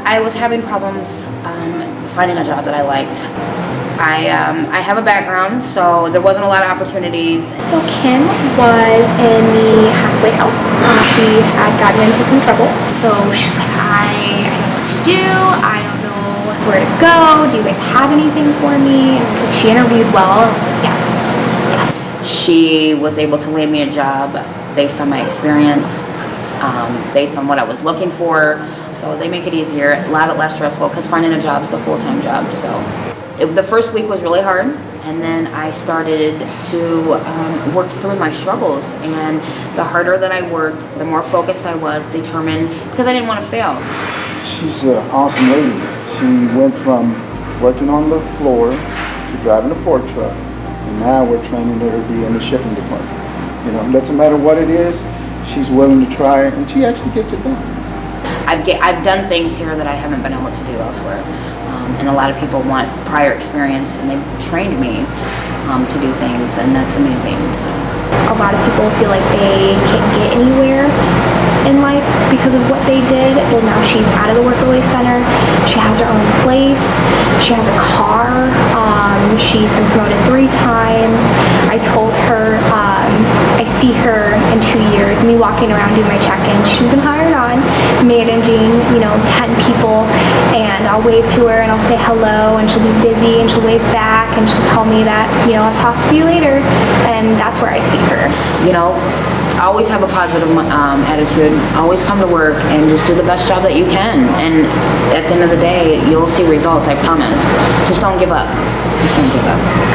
I was having problems finding a job that I liked. I have a background, so there wasn't a lot of opportunities. So Kim was in the halfway house. She had gotten into some trouble. So she was like, I don't know what to do. I don't know where to go. Do you guys have anything for me? And she interviewed well. And I was like, yes, yes. She was able to land me a job based on my experience, based on what I was looking for. So they make it easier, a lot less stressful, because finding a job is a full-time job. So the first week was really hard, and then I started to work through my struggles. And the harder that I worked, the more focused I was, determined, because I didn't want to fail. She's an awesome lady. She went from working on the floor to driving a fork truck, and now we're training her to be in the shipping department. You know, it doesn't matter what it is, she's willing to try it, and she actually gets it done. I've done things here that I haven't been able to do elsewhere. And a lot of people want prior experience, and they've trained me to do things, and that's amazing. So. A lot of people feel like they can't get anywhere in life because of what they did. Well, now she's out of the Work Release Center. She has her own place. She has a car. She's been promoted 3 times. I told her I see her in 2 years, me walking around doing my check-ins. She's been hired on, managing, 10 people, and I'll wave to her and I'll say hello, and she'll be busy and she'll wave back and she'll tell me that, I'll talk to you later, and that's where I see her. Always have a positive attitude, always come to work and just do the best job that you can, and at the end of the day you'll see results, I promise. Just don't give up. Just don't give up.